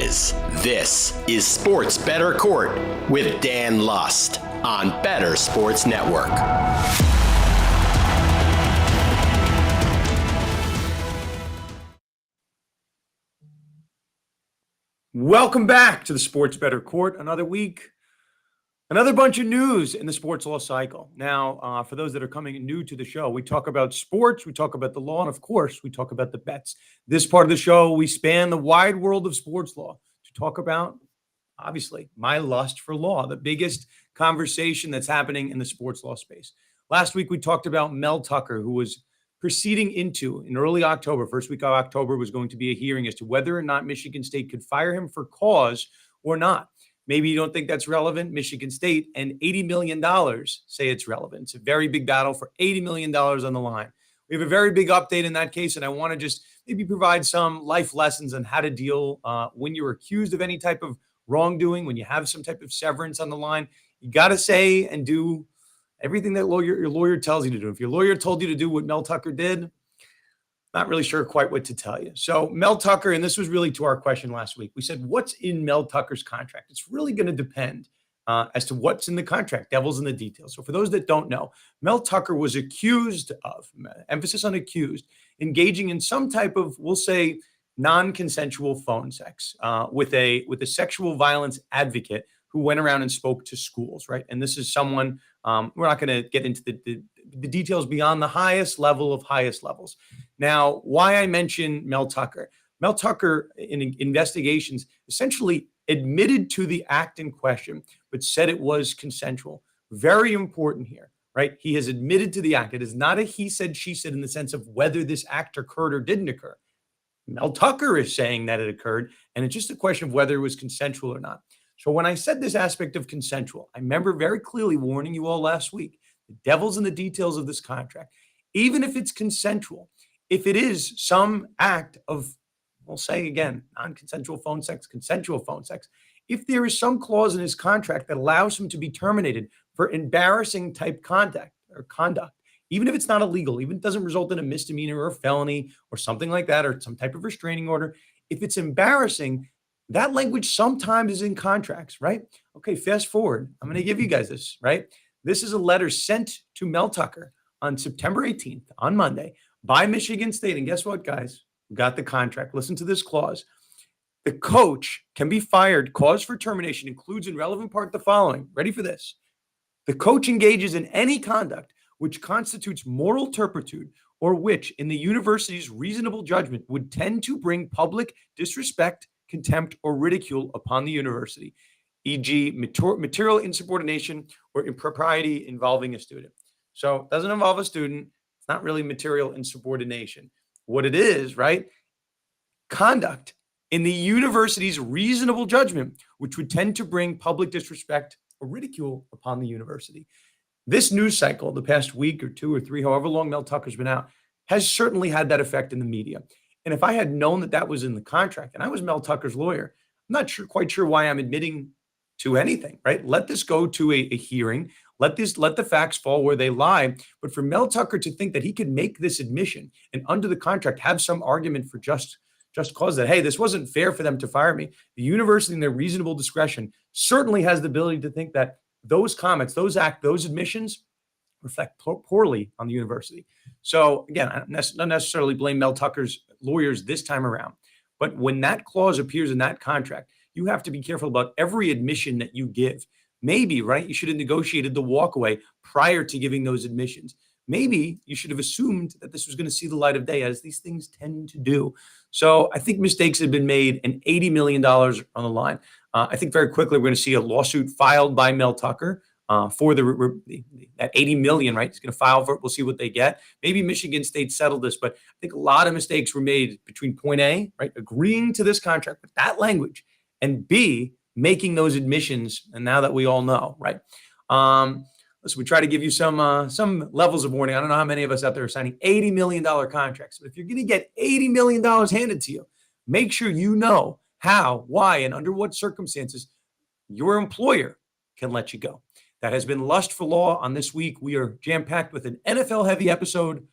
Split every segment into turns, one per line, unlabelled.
This is Sports Bettor Court with Dan Lust on Bettor Sports Network.
Welcome back to the Sports Bettor Court. Another week, another bunch of news in the sports law cycle. Now, for those that are coming new to the show, we talk about sports, we talk about the law, and of course, we talk about the bets. This part of the show, we span the wide world of sports law to talk about, obviously, my lust for law, the biggest conversation that's happening in the sports law space. Last week, we talked about Mel Tucker, who was proceeding into, in early October, first week of October, was going to be a hearing as to whether or not Michigan State could fire him for cause or not. Maybe you don't think that's relevant. Michigan State and $80 million say it's relevant. It's a very big battle for $80 million on the line. We have a very big update in that case, and I want to just maybe provide some life lessons on how to deal when you're accused of any type of wrongdoing, when you have some type of severance on the line. You got to say and do everything that your lawyer tells you to do. If your lawyer told you to do what Mel Tucker did, not really sure quite what to tell you. So Mel Tucker, and this was really to our question last week, we said, what's in Mel Tucker's contract? It's really going to depend as to what's in the contract, devil's in the details. So for those that don't know, Mel Tucker was accused of, emphasis on accused, engaging in some type of, we'll say, non-consensual phone sex with a sexual violence advocate who went around and spoke to schools, right? And this is someone, we're not going to get into the details beyond the highest level of highest levels. Now, why I mention Mel Tucker. Mel Tucker, in investigations, essentially admitted to the act in question, but said it was consensual. Very important here, right? He has admitted to the act. It is not a he said, she said in the sense of whether this act occurred or didn't occur. Mel Tucker is saying that it occurred, and it's just a question of whether it was consensual or not. So when I said this aspect of consensual, I remember very clearly warning you all last week, the devil's in the details of this contract. Even if it's consensual, if it is some act of, we'll say again, non-consensual phone sex, consensual phone sex, if there is some clause in his contract that allows him to be terminated for embarrassing type conduct, even if it's not illegal, even if it doesn't result in a misdemeanor or a felony or something like that, or some type of restraining order, if it's embarrassing, that language sometimes is in contracts, right? Okay, fast forward. I'm going to give you guys this, right? This is a letter sent to Mel Tucker on September 18th, on Monday, by Michigan State. And guess what, guys? We got the contract. Listen to this clause. The coach can be fired. Cause for termination includes in relevant part the following. Ready for this? The coach engages in any conduct which constitutes moral turpitude or which, in the university's reasonable judgment, would tend to bring public disrespect, contempt, or ridicule upon the university, e.g. material insubordination or impropriety involving a student. So it doesn't involve a student. It's not really material insubordination. What it is, right? Conduct in the university's reasonable judgment, which would tend to bring public disrespect or ridicule upon the university. This news cycle, the past week or two or three, however long Mel Tucker's been out, has certainly had that effect in the media. And if I had known that that was in the contract, and I was Mel Tucker's lawyer, I'm not quite sure why I'm admitting to anything, right? Let this go to a hearing. Let the facts fall where they lie. But for Mel Tucker to think that he could make this admission and under the contract have some argument for just cause that, hey, this wasn't fair for them to fire me. The university in their reasonable discretion certainly has the ability to think that those comments, those admissions reflect poorly on the university. So again, I don't necessarily blame Mel Tucker's lawyers this time around, but when that clause appears in that contract, you have to be careful about every admission that you give. Maybe, right, you should have negotiated the walkaway prior to giving those admissions. Maybe you should have assumed that this was going to see the light of day, as these things tend to do. So I think mistakes have been made, and $80 million on the line. I think very quickly we're going to see a lawsuit filed by Mel Tucker for that $80 million, right? He's going to file for it. We'll see what they get. Maybe Michigan State settled this, but I think a lot of mistakes were made between point A, right, agreeing to this contract with that language, and B, making those admissions. And now that we all know, right? So we try to give you some levels of warning. I don't know how many of us out there are signing $80 million contracts, but if you're going to get $80 million handed to you, make sure you know how, why, and under what circumstances your employer can let you go. That has been Lust for Law on this week. We are jam-packed with an NFL-heavy episode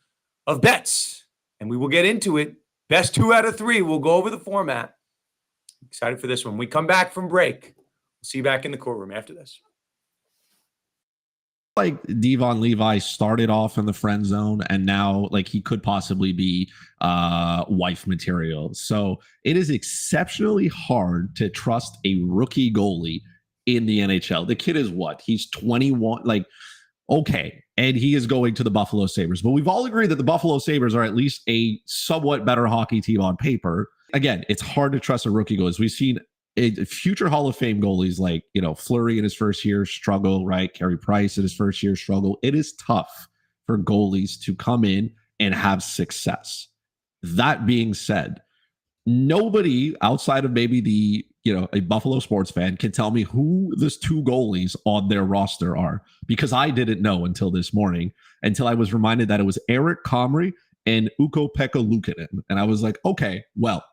of bets, and we will get into it. Best 2 out of 3. We'll go over the format. Excited for this one. We come back from break. We'll see you back in the courtroom after this.
Like Devon Levi started off in the friend zone and now like he could possibly be wife material. So it is exceptionally hard to trust a rookie goalie in the NHL. The kid is what? He's 21. Like, okay. And he is going to the Buffalo Sabres. But we've all agreed that the Buffalo Sabres are at least a somewhat better hockey team on paper. Again, it's hard to trust a rookie goalie. We've seen future Hall of Fame goalies like, Fleury in his first year struggle, right? Carey Price in his first year struggle. It is tough for goalies to come in and have success. That being said, nobody outside of maybe a Buffalo sports fan can tell me who the two goalies on their roster are, because I didn't know until this morning, until I was reminded that it was Eric Comrie and Ukko-Pekka Luukkonen. And I was like, okay, well,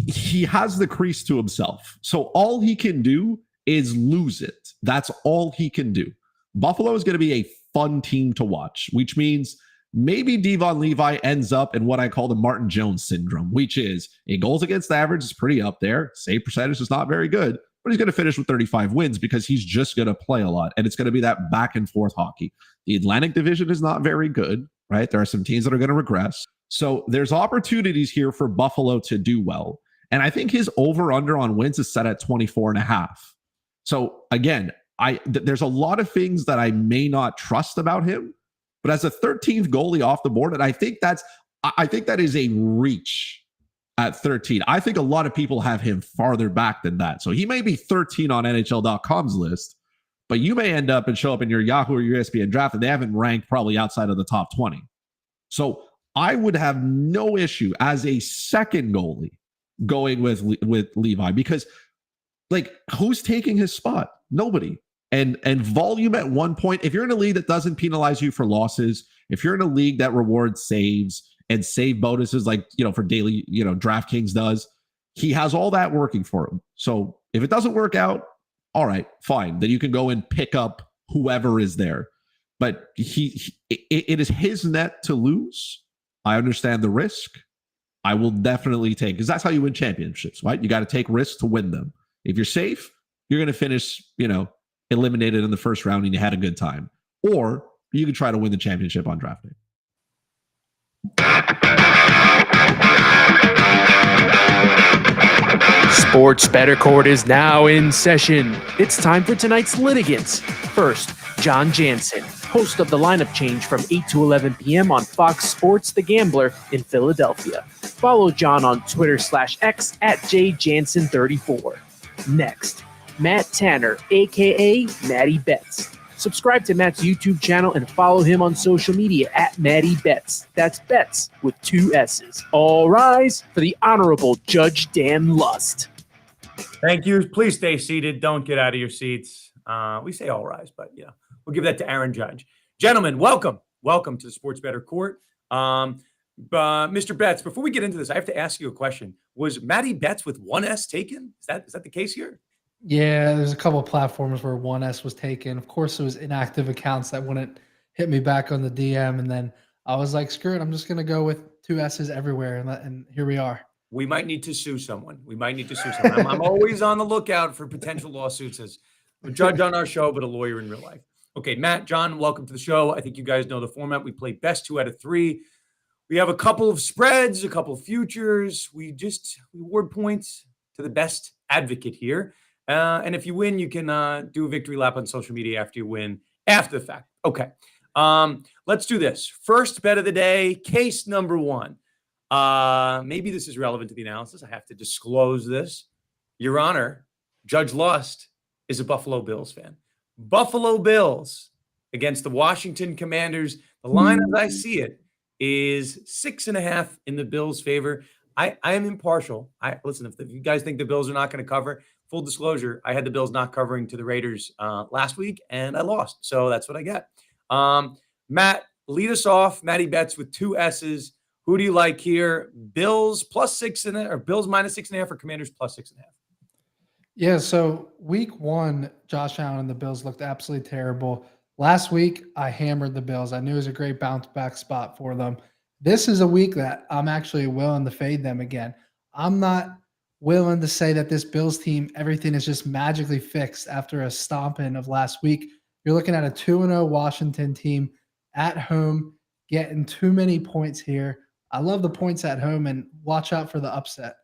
he has the crease to himself. So all he can do is lose it. That's all he can do. Buffalo is going to be a fun team to watch, which means maybe Devon Levi ends up in what I call the Martin Jones syndrome, which is a goals against average is pretty up there. Save percentage is not very good, but he's going to finish with 35 wins because he's just going to play a lot. And it's going to be that back and forth hockey. The Atlantic Division is not very good, right? There are some teams that are going to regress. So there's opportunities here for Buffalo to do well. And I think his over-under on wins is set at 24.5. So again, there's a lot of things that I may not trust about him, but as a 13th goalie off the board, and I think that is a reach at 13. I think a lot of people have him farther back than that. So he may be 13 on NHL.com's list, but you may end up and show up in your Yahoo or your ESPN draft and they haven't ranked probably outside of the top 20. So I would have no issue as a second goalie going with Levi, because like who's taking his spot? Nobody. And volume at one point, if you're in a league that doesn't penalize you for losses, if you're in a league that rewards saves and save bonuses like, for daily, DraftKings does, he has all that working for him. So if it doesn't work out, all right, fine. Then you can go and pick up whoever is there. But it is his net to lose. I understand the risk. I will definitely take, because that's how you win championships, right? You got to take risks to win them. If you're safe, you're going to finish, eliminated in the first round and you had a good time. Or you can try to win the championship on draft day.
Sports Bettor Court is now in session. It's time for tonight's litigants. First, John Jansen, host of The Lineup Change from 8 to 11 p.m. on Fox Sports The Gambler in Philadelphia. Follow John on Twitter/X at JJansen34. Next, Matt Tanner, a.k.a. Matty Betts. Subscribe to Matt's YouTube channel and follow him on social media at Matty Betts. That's Betts with 2 S's. All rise for the Honorable Judge Dan Lust.
Thank you. Please stay seated. Don't get out of your seats. We say all rise, but we'll give that to Aaron Judge. Gentlemen, welcome. Welcome to the Sports Bettor Court. Mr. Betts, before we get into this, I have to ask you a question. Was Matty Betts with 1 S taken? Is that the case here?
Yeah, there's a couple of platforms where 1S was taken. Of course, it was inactive accounts that wouldn't hit me back on the DM. And then I was like, screw it. I'm just going to go with 2 S's everywhere. And here we are.
We might need to sue someone. I'm always on the lookout for potential lawsuits as a judge on our show, but a lawyer in real life. Okay, Matt, John, welcome to the show. I think you guys know the format. We play best 2 out of 3. We have a couple of spreads, a couple of futures. We award points to the best advocate here. And if you win, you can do a victory lap on social media after you win, after the fact. Okay. Let's do this. First bet of the day, case number 1. Maybe this is relevant to the analysis. I have to disclose this. Your Honor, Judge Lust is a Buffalo Bills fan. Buffalo Bills against the Washington Commanders. The line, as I see it, is 6.5 in the Bills' favor. I am impartial. Listen, if you guys think the Bills are not going to cover, full disclosure, I had the Bills not covering to the Raiders last week, and I lost. So that's what I get. Matt, lead us off. Matty Betts with 2 S's. Who do you like here? Bills plus 6.5, or Bills minus 6.5, or Commanders plus 6.5?
Yeah, so week 1, Josh Allen and the Bills looked absolutely terrible. Last week, I hammered the Bills. I knew it was a great bounce back spot for them. This is a week that I'm actually willing to fade them again. I'm not willing to say that this Bills team, everything is just magically fixed after a stomping of last week. You're looking at a 2-0 Washington team at home, getting too many points here. I love the points at home, and watch out for the upset.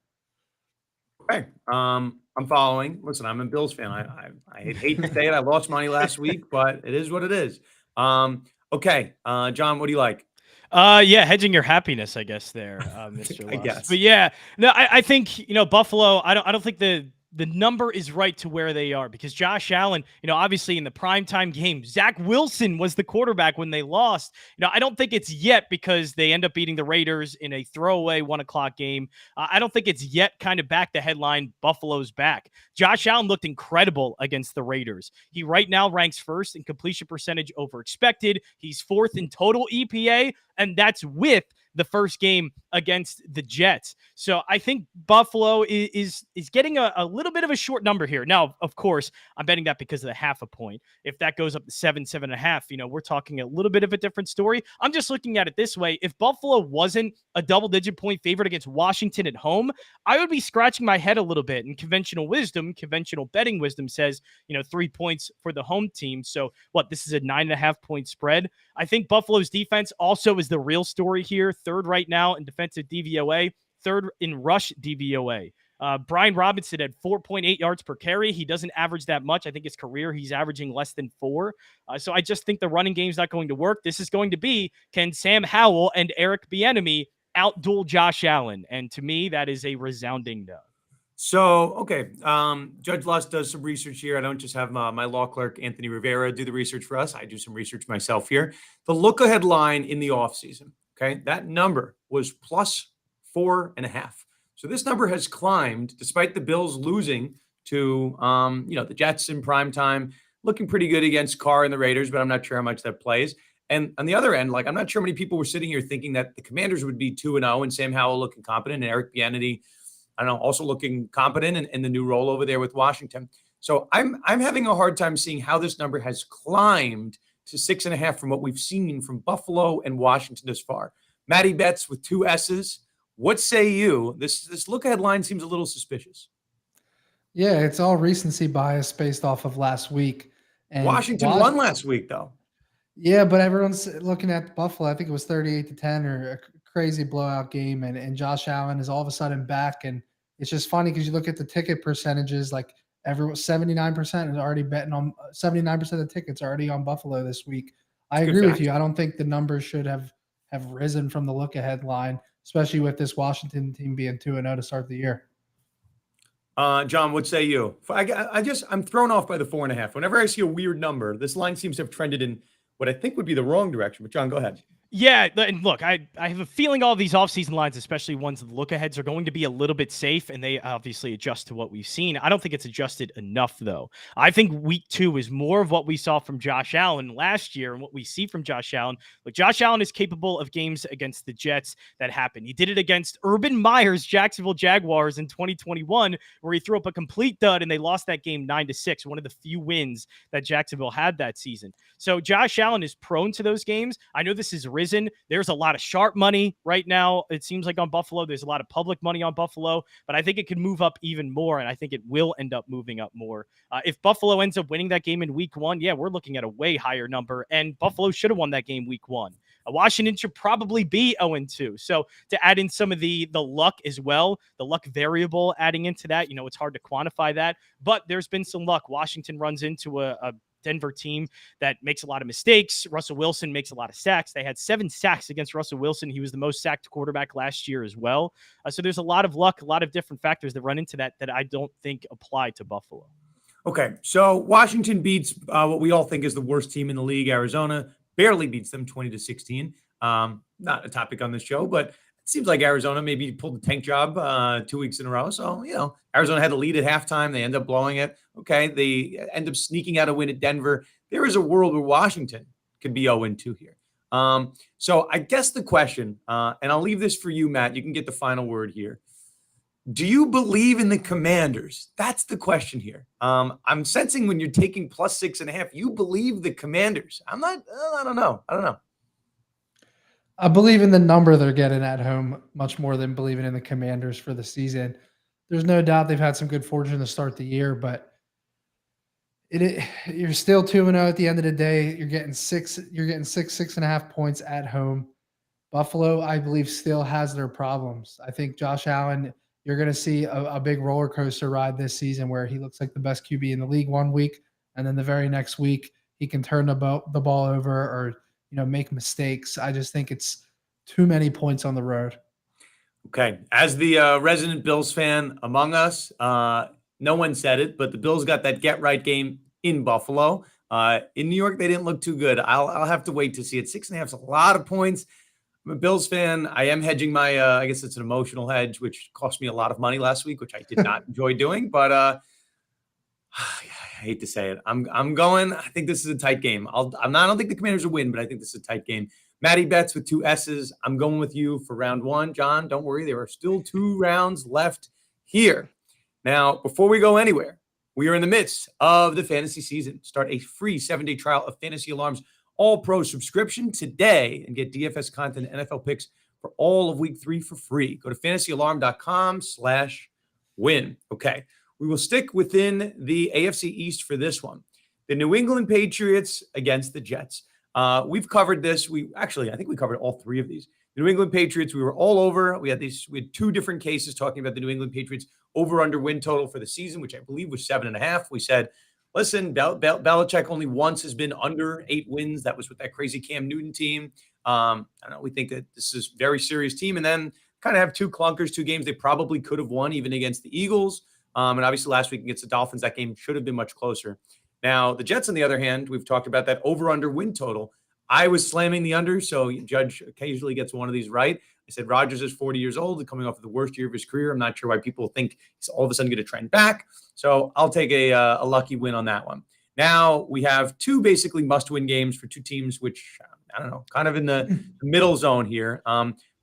Okay. I'm following. Listen, I'm a Bills fan. I hate to say it. I lost money last week, but it is what it is. Okay. John, what do you like?
Yeah, hedging your happiness, I guess there, Mr.
I
Lust.
guess.
But yeah, no, I think Buffalo. I don't think the number is right to where they are because Josh Allen, obviously in the primetime game, Zach Wilson was the quarterback when they lost. I don't think it's yet because they end up beating the Raiders in a throwaway 1:00 game. I don't think it's yet kind of back the headline. Buffalo's back. Josh Allen looked incredible against the Raiders. He right now ranks first in completion percentage over expected. He's fourth in total EPA, and that's with the first game against the Jets. So I think Buffalo is getting a little bit of a short number here. Now, of course, I'm betting that because of the half a point. If that goes up to 7.5, we're talking a little bit of a different story. I'm just looking at it this way. If Buffalo wasn't a double-digit point favorite against Washington at home, I would be scratching my head a little bit. And conventional betting wisdom says, 3 points for the home team. So this is a 9.5 point spread. I think Buffalo's defense also is the real story here. Third right now in defensive DVOA, third in rush DVOA. Brian Robinson had 4.8 yards per carry. He doesn't average that much. I think his career, he's averaging less than 4. So I just think the running game's not going to work. This is going to be, can Sam Howell and Eric Bieniemy outduel Josh Allen? And to me, that is a resounding no.
So, okay. Judge Lust does some research here. I don't just have my law clerk, Anthony Rivera, do the research for us. I do some research myself here. The look-ahead line in the offseason, okay, that number was plus 4.5. So this number has climbed despite the Bills losing to, the Jets in prime time, looking pretty good against Carr and the Raiders, but I'm not sure how much that plays. And on the other end, I'm not sure how many people were sitting here thinking that the Commanders would be 2-0 and Sam Howell looking competent and Eric Bieniemy, also looking competent in the new role over there with Washington. So I'm having a hard time seeing how this number has climbed to 6.5 from what we've seen from Buffalo and Washington thus far. Matty bets with 2 S's. What say you? This look-ahead line seems a little suspicious.
Yeah, it's all recency bias based off of last week. And
Washington won last week, though.
Yeah, but everyone's looking at Buffalo. I think it was 38-10 or a crazy blowout game, and Josh Allen is all of a sudden back. And it's just funny because you look at the ticket percentages, like everyone 79% is already betting on 79% of the tickets are already on Buffalo this week. I agree with you. I don't think the numbers should have risen from the look-ahead line, especially with this Washington team being 2-0 to start the year.
John, what say you? I'm thrown off by the 4.5. Whenever I see a weird number, this line seems to have trended in what I think would be the wrong direction. But John, go ahead.
Yeah, and look, I have a feeling all these offseason lines, especially ones with look-aheads, are going to be a little bit safe, and they obviously adjust to what we've seen. I don't think it's adjusted enough, though. I think week 2 is more of what we saw from Josh Allen last year and what we see from Josh Allen. But Josh Allen is capable of games against the Jets that happen. He did it against Urban Meyer's Jacksonville Jaguars in 2021, where he threw up a complete dud, and they lost that game 9-6, one of the few wins that Jacksonville had that season. So Josh Allen is prone to those games. I know this is risen. There's a lot of sharp money right now. It seems like on Buffalo, there's a lot of public money on Buffalo, but I think it could move up even more, and I think it will end up moving up more. If Buffalo ends up winning that game in week 1, yeah, we're looking at a way higher number, and Buffalo should have won that game week 1. Washington should probably be 0-2. So to add in some of the luck as well, the luck variable adding into that, it's hard to quantify that, but there's been some luck. Washington runs into a Denver team that makes a lot of mistakes. Russell Wilson makes a lot of sacks. They had 7 sacks against Russell Wilson. He was the most sacked quarterback last year as well. So there's a lot of luck, a lot of different factors that run into that I don't think apply to Buffalo.
Okay, so Washington beats what we all think is the worst team in the league, Arizona. Barely beats them 20-16. Not a topic on this show, but it seems like Arizona maybe pulled the tank job 2 weeks in a row. So, Arizona had a lead at halftime. They end up blowing it. Okay, they end up sneaking out a win at Denver. There is a world where Washington could be 0-2 here. So I guess the question, and I'll leave this for you, Matt. You can get the final word here. Do you believe in the Commanders? That's the question here. I'm sensing when you're taking plus 6.5, you believe the Commanders. I don't know. I
believe in the number they're getting at home much more than believing in the Commanders for the season. there's no doubt they've had some good fortune to start the year, but you're still 2-0 at the end of the day. You're getting 6.5 points at home. Buffalo, I believe, still has their problems. I think Josh Allen, you're going to see a big roller coaster ride this season where he looks like the best QB in the league one week, and then the very next week he can turn the ball over or make mistakes. I just think it's too many points on the road.
Okay, as the resident Bills fan among us, no one said it, but the Bills got that get-right game in Buffalo. In New York, they didn't look too good. I'll have to wait to see it. 6.5 is a lot of points. I'm a Bills fan. I am hedging my, I guess it's an emotional hedge, which cost me a lot of money last week, which I did not enjoy doing. But I hate to say it. I'm going. I think this is a tight game. I don't think the Commanders will win, but I think this is a tight game. Matty bets with 2 S's. I'm going with you for round 1. John, don't worry. There are still 2 rounds left here. Now, before we go anywhere, we are in the midst of the fantasy season. Start a free 7-day trial of Fantasy Alarm's All-Pro subscription today and get DFS content and NFL picks for all of week 3 for free. Go to fantasyalarm.com/win. Okay, we will stick within the AFC East for this one. The New England Patriots against the Jets. We've covered this. I think we covered all 3 of these. The New England Patriots, we were all over. We had 2 different cases talking about the New England Patriots over-under win total for the season, which I believe was 7.5. We said, listen, Belichick only once has been under 8 wins. That was with that crazy Cam Newton team. I don't know. We think that this is a very serious team. And then kind of have 2 clunkers, 2 games they probably could have won even against the Eagles. And obviously last week against the Dolphins, that game should have been much closer. Now, the Jets, on the other hand, we've talked about that over-under win total. I was slamming the under, so Judge occasionally gets one of these right. I said Rodgers is 40 years old, coming off of the worst year of his career. I'm not sure why people think he's all of a sudden going to trend back. So I'll take a lucky win on that one. Now we have 2 basically must-win games for 2 teams, which, I don't know, kind of in the middle zone here.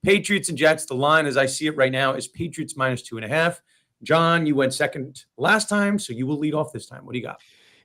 Patriots and Jets, the line as I see it right now is Patriots -2.5. John, you went second last time, so you will lead off this time. What do you got?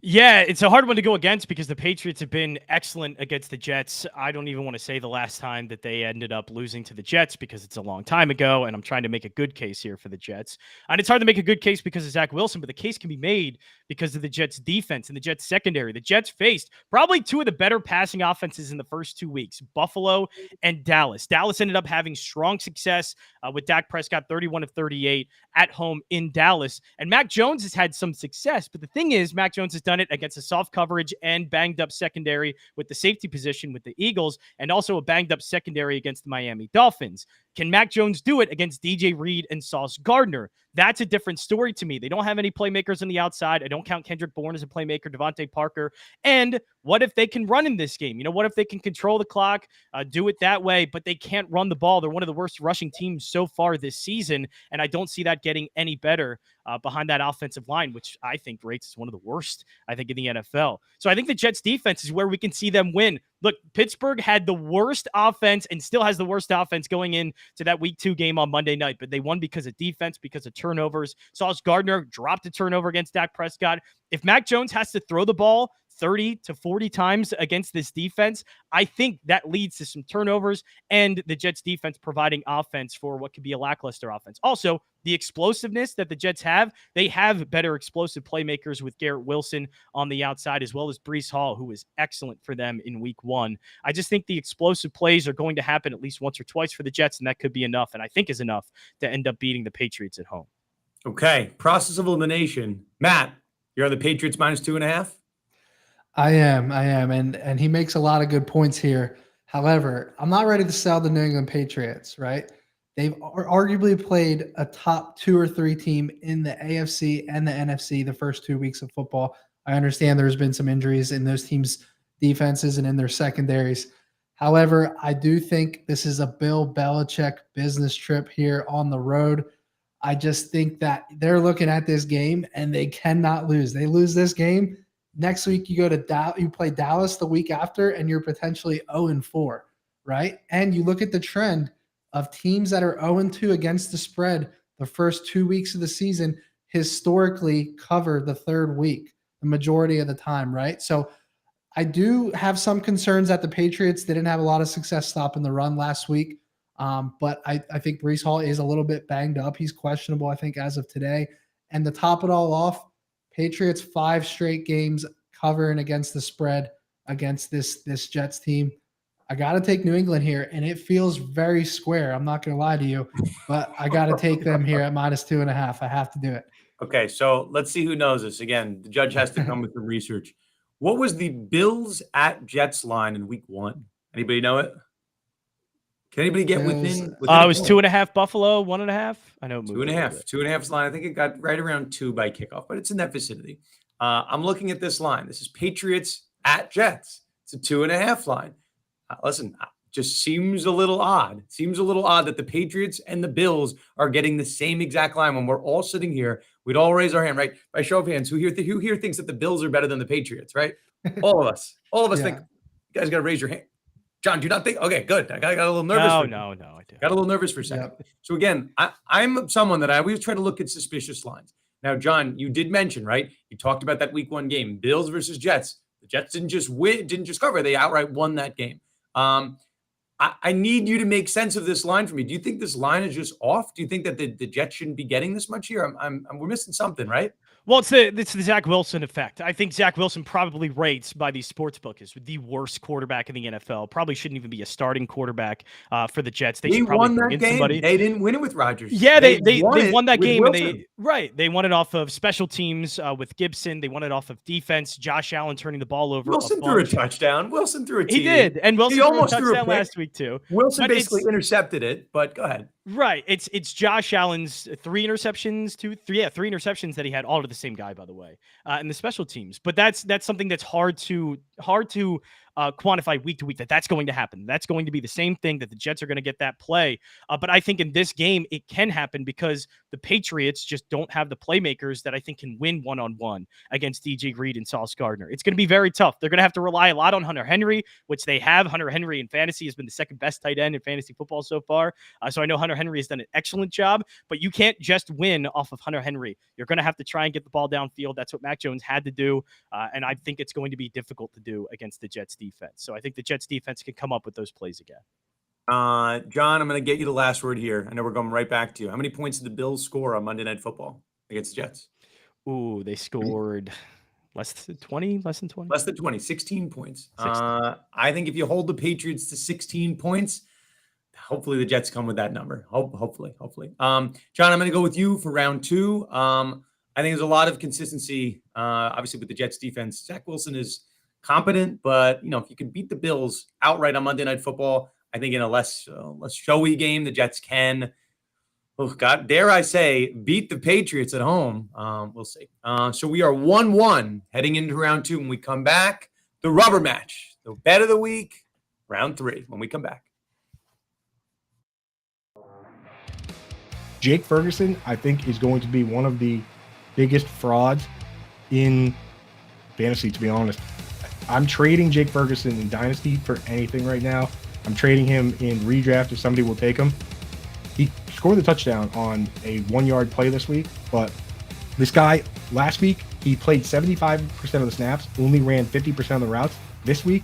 Yeah, it's a hard one to go against because the Patriots have been excellent against the Jets. I don't even want to say the last time that they ended up losing to the Jets because it's a long time ago, and I'm trying to make a good case here for the Jets. And it's hard to make a good case because of Zach Wilson, but the case can be made because of the Jets' defense and the Jets' secondary. The Jets faced probably 2 of the better passing offenses in the first 2 weeks, Buffalo and Dallas. Dallas ended up having strong success with Dak Prescott, 31 of 38 at home in Dallas. And Mac Jones has had some success, but the thing is, Mac Jones has done it against a soft coverage and banged up secondary with the safety position with the Eagles, and also a banged up secondary against the Miami Dolphins. Can Mac Jones do it against DJ Reed and Sauce Gardner? That's a different story to me. They don't have any playmakers on the outside. I don't count Kendrick Bourne as a playmaker, Devontae Parker. And what if they can run in this game? What if they can control the clock, do it that way, but they can't run the ball? They're one of the worst rushing teams so far this season, and I don't see that getting any better behind that offensive line, which I think rates as one of the worst, I think, in the NFL. So I think the Jets defense is where we can see them win. Look, Pittsburgh had the worst offense and still has the worst offense going in to that week 2 game on Monday night, but they won because of defense, because of turnovers. Sauce Gardner dropped a turnover against Dak Prescott. If Mac Jones has to throw the ball 30 to 40 times against this defense, I think that leads to some turnovers and the Jets defense providing offense for what could be a lackluster offense. Also, the explosiveness that the Jets have, they have better explosive playmakers with Garrett Wilson on the outside, as well as Breece Hall, who is excellent for them in week 1. I just think the explosive plays are going to happen at least once or twice for the Jets, and that could be enough, and I think is enough to end up beating the Patriots at home.
Okay, process of elimination. Matt, you're on the Patriots -2.5?
I am, and he makes a lot of good points here. However, I'm not ready to sell the New England Patriots, right? They've arguably played a top 2 or 3 team in the AFC and the NFC the first 2 weeks of football. I understand there's been some injuries in those teams' defenses and in their secondaries. However, I do think this is a Bill Belichick business trip here on the road. I just think that they're looking at this game and they cannot lose. They lose this game. Next week, you go to you play Dallas the week after, and you're potentially 0-4, right? And you look at the trend of teams that are 0-2 against the spread the first 2 weeks of the season historically cover the 3rd week, the majority of the time, right? So I do have some concerns that the Patriots didn't have a lot of success stopping the run last week. But I think Breece Hall is a little bit banged up. He's questionable, I think, as of today. And to top it all off, Patriots 5 straight games covering against the spread against this Jets team. I got to take New England here, and it feels very square. I'm not going to lie to you, but I got to take them here at -2.5. I have to do it.
Okay, so let's see who knows this. Again, the judge has to come with some research. What was the Bills at Jets line in week 1? Anybody know it? Can anybody get within
it was 2.5 Buffalo, 1.5. I know it moved
2.5. 2.5 line. I think it got right around 2 by kickoff, but it's in that vicinity. I'm looking at this line. This is Patriots at Jets. It's a 2.5 line. Listen, just seems a little odd. It seems a little odd that the Patriots and the Bills are getting the same exact line when we're all sitting here. We'd all raise our hand, right? By show of hands, who here thinks that the Bills are better than the Patriots, right? All of us. All of us think. You guys got to raise your hand. John, do you not think? Okay, good. I got a little nervous.
No, I do.
Got a little nervous for a second. Yep. So again, I'm someone that I always try to look at suspicious lines. Now, John, you did mention, right? You talked about that week 1 game, Bills versus Jets. The Jets didn't just cover; they outright won that game. I need you to make sense of this line for me. Do you think this line is just off? Do you think that the Jets shouldn't be getting this much here? We're missing something, right?
Well, it's the Zach Wilson effect. I think Zach Wilson probably rates by these sports books as the worst quarterback in the NFL. Probably shouldn't even be a starting quarterback for the Jets. They should probably
won that game.
Somebody.
They didn't win it with Rodgers.
Yeah, they won that game,
Wilson.
and they won it off of special teams with Gibson. They won it off of defense. Josh Allen turning the ball over.
Wilson threw a touchdown. Wilson threw a TD.
He did, and Wilson
almost
threw a touchdown last week too.
Wilson basically intercepted it, but go ahead.
Right, it's Josh Allen's 3 interceptions, 3 interceptions that he had, all to the same guy, by the way, in the special teams. But that's something that's hard to quantify week to week. That's going to happen. That's going to be the same thing, that the Jets are going to get that play. But I think in this game it can happen because the Patriots just don't have the playmakers that I think can win one-on-one against DJ Reed and Sauce Gardner. It's going to be very tough. They're going to have to rely a lot on Hunter Henry, which they have. Hunter Henry in fantasy has been the second best tight end in fantasy football so far. So I know Hunter Henry has done an excellent job, but you can't just win off of Hunter Henry. You're going to have to try and get the ball downfield. That's what Mac Jones had to do. And I think it's going to be difficult to do against the Jets defense. So I think the Jets defense can come up with those plays again.
John, I'm going to get you the last word here. I know we're going right back to you. How many points did the Bills score on Monday Night Football against the Jets?
Ooh, they scored less than 20.
Less than 20, 16 points. 16. I think if you hold the Patriots to 16 points, hopefully the Jets come with that number. Hopefully. John, I'm going to go with you for round 2. I think there's a lot of consistency, obviously, with the Jets defense. Zach Wilson is competent, but if you can beat the Bills outright on Monday Night Football, I think in a less showy game, the Jets can, dare I say, beat the Patriots at home. We'll see. So we are 1-1 heading into round 2. When we come back, the rubber match, the bet of the week, round 3. When we come back.
Jake Ferguson, I think, is going to be one of the biggest frauds in fantasy, to be honest. I'm trading Jake Ferguson in Dynasty for anything right now. I'm trading him in redraft if somebody will take him. He scored the touchdown on a 1-yard play this week, but this guy, last week, he played 75% of the snaps, only ran 50% of the routes. This week,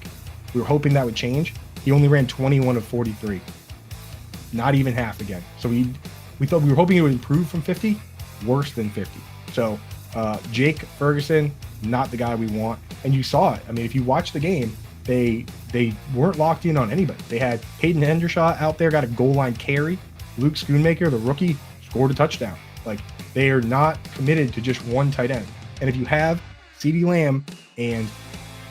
we were hoping that would change. He only ran 21 of 43. Not even half again. So we were hoping it would improve from 50, worse than 50. So Jake Ferguson, not the guy we want. And you saw it. I mean, if you watch the game, they weren't locked in on anybody. They had Hayden Hendershot out there, got a goal line carry. Luke Schoonmaker, the rookie, scored a touchdown. Like, they are not committed to just one tight end. And if you have CeeDee Lamb and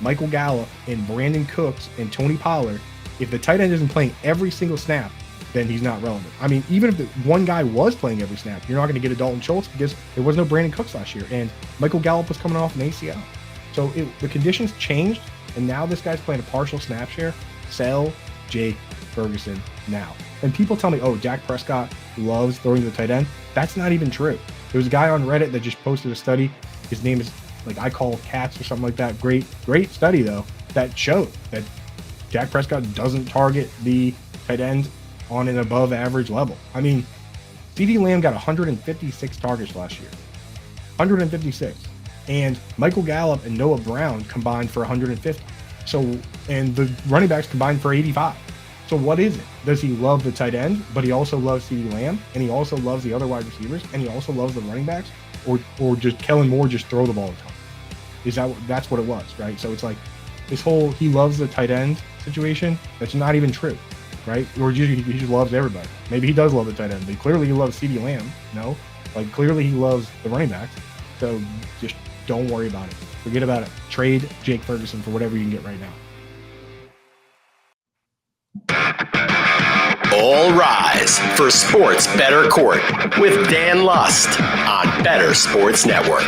Michael Gallup and Brandon Cooks and Tony Pollard, if the tight end isn't playing every single snap, then he's not relevant. I mean, even if the one guy was playing every snap, you're not going to get a Dalton Schultz because there was no Brandon Cooks last year, and Michael Gallup was coming off an ACL. So the conditions changed, and now this guy's playing a partial snap share. Sell Jake Ferguson now. And people tell me, Dak Prescott loves throwing to the tight end. That's not even true. There was a guy on Reddit that just posted a study. His name is, I call cats or something like that. Great study, though, that showed that Dak Prescott doesn't target the tight end on an above average level. I mean, CeeDee Lamb got 156 targets last year. 156. And Michael Gallup and Noah Brown combined for 150. So, and the running backs combined for 85. So what is it? Does he love the tight end, but he also loves CeeDee Lamb, and he also loves the other wide receivers, and he also loves the running backs, or just Kellen Moore just throw the ball a ton? That's what it was, right? So it's like this whole he loves the tight end situation. That's not even true, right? Or he just loves everybody. Maybe he does love the tight end, but clearly he loves CeeDee Lamb. No, like clearly he loves the running backs. So just don't worry about it. Forget about it. Trade Jake Ferguson for whatever you can get right now.
All rise for Sports Bettor Court with Dan Lust on Bettor Sports Network.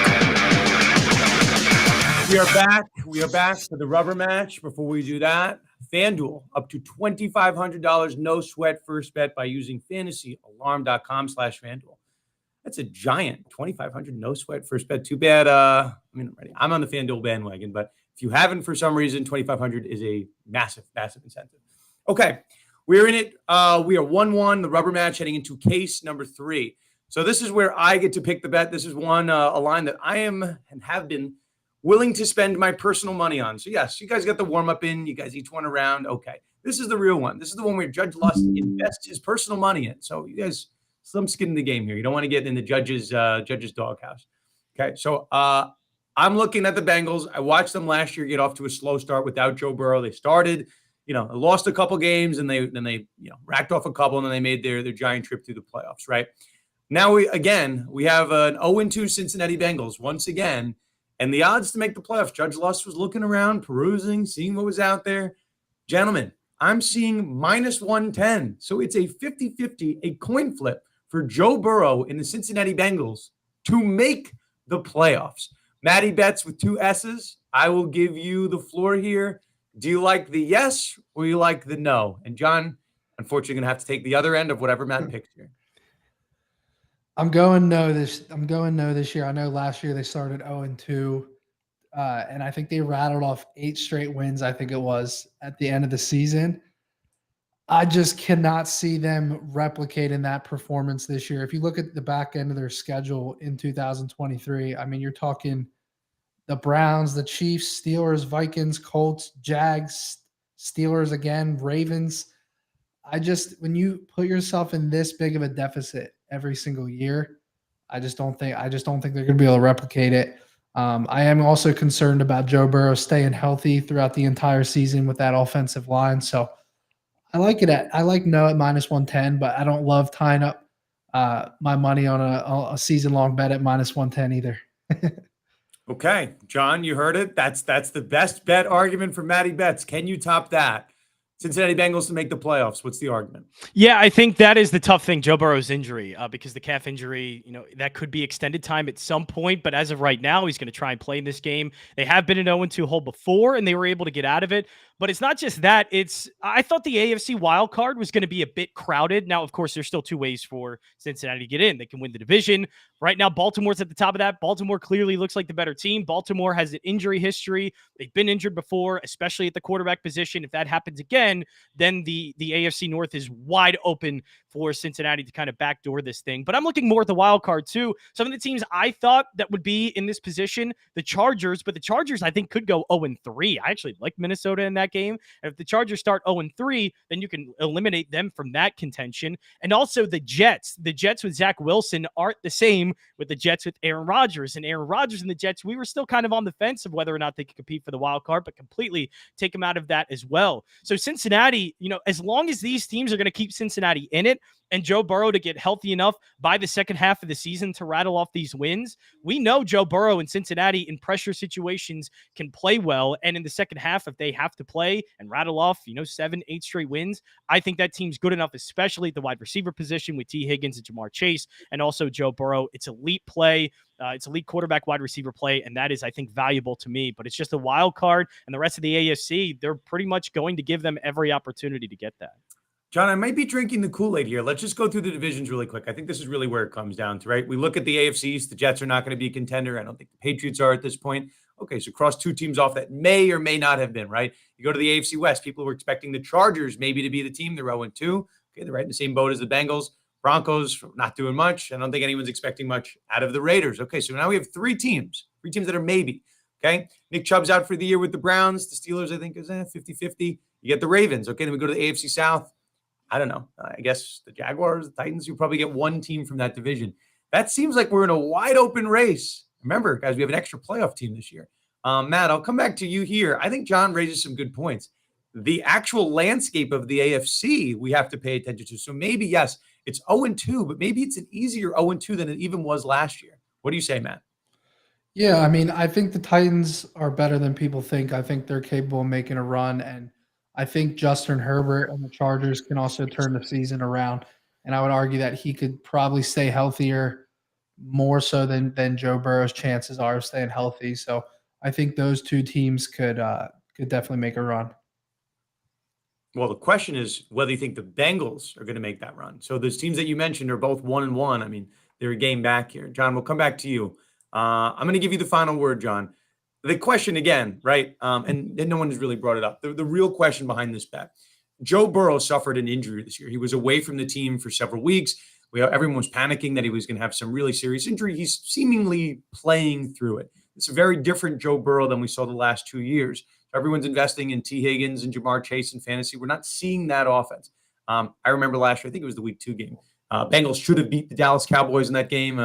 We are back. We are back for the rubber match. Before we do that, FanDuel up to $2,500 no sweat first bet by using fantasyalarm.com/FanDuel. That's a giant $2,500 no sweat first bet. Too bad. I'm on the FanDuel bandwagon, but if you haven't for some reason, $2,500 is a massive, massive incentive. Okay, we're in it. We are 1-1, the rubber match heading into case number 3. So this is where I get to pick the bet. This is a line that I am and have been willing to spend my personal money on. So yes, you guys got the warm up in. You guys each won a round. Okay, this is the real one. This is the one where Judge Lust invests his personal money in. So you guys, some skin in the game here. You don't want to get in the judge's doghouse. Okay, so I'm looking at the Bengals. I watched them last year get off to a slow start without Joe Burrow. They started, lost a couple games, and they racked off a couple, and then they made their giant trip through the playoffs. Right now, we have an 0-2 Cincinnati Bengals once again. And the odds to make the playoffs, Judge Lust was looking around, perusing, seeing what was out there. Gentlemen, I'm seeing -110. So it's a 50-50, a coin flip for Joe Burrow in the Cincinnati Bengals to make the playoffs. Matty bets with 2 S's. I will give you the floor here. Do you like the yes or you like the no? And John, unfortunately, going to have to take the other end of whatever Matt picks here.
I'm going no this year. I know last year they started 0-2, and I think they rattled off 8 straight wins. I think it was at the end of the season. I just cannot see them replicating that performance this year. If you look at the back end of their schedule in 2023, I mean, you're talking the Browns, the Chiefs, Steelers, Vikings, Colts, Jags, Steelers again, Ravens. When you put yourself in this big of a deficit every single year, I just don't think they're going to be able to replicate it. I am also concerned about Joe Burrow staying healthy throughout the entire season with that offensive line. So I like no at -110, but I don't love tying up my money on a season-long bet at -110 either.
Okay, John, you heard it. That's the best bet argument for Matty Betts. Can you top that? Cincinnati Bengals to make the playoffs. What's the argument?
Yeah, I think that is the tough thing, Joe Burrow's injury, because the calf injury, that could be extended time at some point. But as of right now, he's going to try and play in this game. They have been an 0-2 hole before, and they were able to get out of it. But it's not just that. I thought the AFC wild card was going to be a bit crowded. Now, of course, there's still 2 ways for Cincinnati to get in. They can win the division. Right now, Baltimore's at the top of that. Baltimore clearly looks like the better team. Baltimore has an injury history. They've been injured before, especially at the quarterback position. If that happens again, then the AFC North is wide open for Cincinnati to kind of backdoor this thing. But I'm looking more at the wild card too. Some of the teams I thought that would be in this position, the Chargers, but the Chargers I think could go 0-3. I actually like Minnesota in that game. And if the Chargers start 0-3, then you can eliminate them from that contention. And also the Jets. The Jets with Zach Wilson aren't the same with the Jets with Aaron Rodgers. And Aaron Rodgers and the Jets, we were still kind of on the fence of whether or not they could compete for the wild card, but completely take them out of that as well. So Cincinnati, as long as these teams are going to keep Cincinnati in it, and Joe Burrow to get healthy enough by the second half of the season to rattle off these wins, we know Joe Burrow and Cincinnati in pressure situations can play well. And in the second half, if they have to play and rattle off, 7-8 straight wins, I think that team's good enough, especially at the wide receiver position with T. Higgins and Jamar Chase, and also Joe Burrow. It's elite play. It's elite quarterback wide receiver play, and that is, I think, valuable to me. But it's just a wild card, and the rest of the AFC, they're pretty much going to give them every opportunity to get that.
John, I might be drinking the Kool-Aid here. Let's just go through the divisions really quick. I think this is really where it comes down to, right? We look at the AFC East. The Jets are not going to be a contender. I don't think the Patriots are at this point. Okay, so cross 2 teams off that may or may not have been, right? You go to the AFC West. People were expecting the Chargers maybe to be the team. They're 0-2. Okay, they're right in the same boat as the Bengals. Broncos not doing much. I don't think anyone's expecting much out of the Raiders. Okay, so now we have 3 teams that are maybe. Okay, Nick Chubb's out for the year with the Browns. The Steelers, I think, is 50-50. You get the Ravens. Okay, then we go to the AFC South. I don't know. I guess the Jaguars, the Titans, you probably get one team from that division. That seems like we're in a wide open race. Remember, guys, we have an extra playoff team this year. Matt, I'll come back to you here. I think John raises some good points. The actual landscape of the AFC we have to pay attention to. So maybe, yes, it's 0-2, but maybe it's an easier 0-2 than it even was last year. What do you say, Matt?
Yeah, I mean, I think the Titans are better than people think. I think they're capable of making a run, and I think Justin Herbert and the Chargers can also turn the season around. And I would argue that he could probably stay healthier more so than Joe Burrow's chances are of staying healthy. So I think those two teams could definitely make a run.
Well, the question is whether you think the Bengals are going to make that run. So those teams that you mentioned are both 1-1. I mean, they're a game back here. John, we'll come back to you. I'm going to give you the final word, John. The question again, right? And no one has really brought it up. The real question behind this bet. Joe Burrow suffered an injury this year. He was away from the team for several weeks. Everyone was panicking that he was going to have some really serious injury. He's seemingly playing through it. It's a very different Joe Burrow than we saw the last 2 years. Everyone's investing in T. Higgins and Jamar Chase in fantasy. We're not seeing that offense. I remember last year, I think it was the week 2 game. Bengals should have beat the Dallas Cowboys in that game.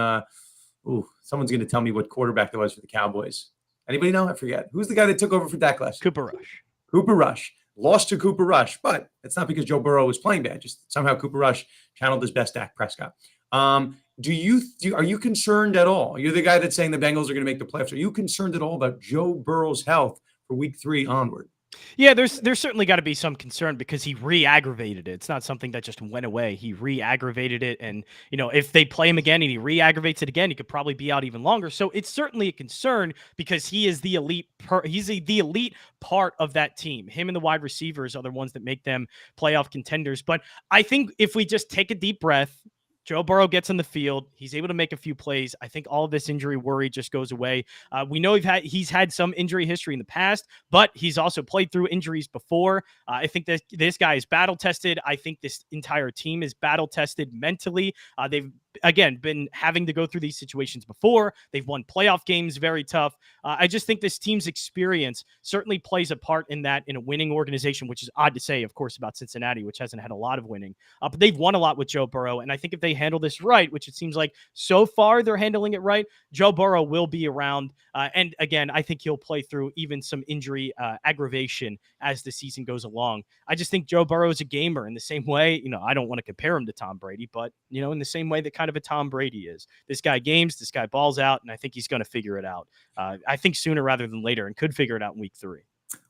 Someone's going to tell me what quarterback that was for the Cowboys. Anybody know? I forget. Who's the guy that took over for Dak last year? Cooper Rush. Lost to Cooper Rush, but it's not because Joe Burrow was playing bad. Just somehow Cooper Rush channeled his best Dak Prescott. Are you concerned at all? You're the guy that's saying the Bengals are going to make the playoffs. Are you concerned at all about Joe Burrow's health for week 3 onward?
Yeah, there's certainly got to be some concern because he re-aggravated it. It's not something that just went away. He re-aggravated it. And, if they play him again and he re-aggravates it again, he could probably be out even longer. So it's certainly a concern because he is the elite. The elite part of that team. Him and the wide receivers are the ones that make them playoff contenders. But I think if we just take a deep breath, Joe Burrow gets on the field. He's able to make a few plays. I think all of this injury worry just goes away. We know he's had some injury history in the past, but he's also played through injuries before. I think that this guy is battle tested. I think this entire team is battle tested mentally. They've again been having to go through these situations before. They've won playoff games very tough. I just think this team's experience certainly plays a part in that in a winning organization, which is odd to say, of course, about Cincinnati, which hasn't had a lot of winning. But they've won a lot with Joe Burrow. And I think if they handle this right, which it seems like so far they're handling it right, Joe Burrow will be around. And again, I think he'll play through even some injury aggravation as the season goes along. I just think Joe Burrow is a gamer in the same way. I don't want to compare him to Tom Brady, but in the same way that kind of a Tom Brady is. This guy games, this guy balls out, and I think he's going to figure it out. I think sooner rather than later, and could figure it out in week 3.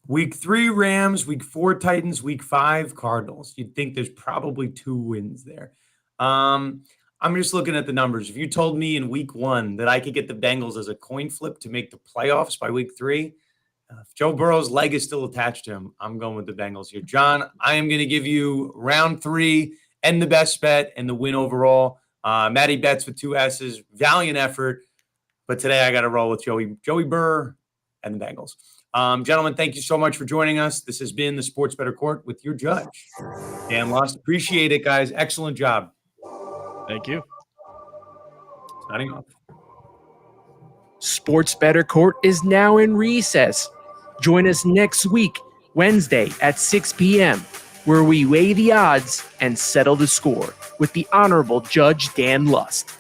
Week 3 Rams, week 4 Titans, week 5 Cardinals. You'd think there's probably 2 wins there. I'm just looking at the numbers. If you told me in week 1 that I could get the Bengals as a coin flip to make the playoffs by week 3, if Joe Burrow's leg is still attached to him, I'm going with the Bengals here. John, I am going to give you round 3 and the best bet and the win overall. Matty bets with 2 S's. Valiant effort. But today I got to roll with Joey Burr and the Bengals. Gentlemen, thank you so much for joining us. This has been the Sports Bettor Court with your judge, Dan Lust. Appreciate it, guys. Excellent job.
Thank you.
Signing off.
Sports Bettor Court is now in recess. Join us next week, Wednesday at 6 p.m., where we weigh the odds and settle the score with the Honorable Judge Dan Lust.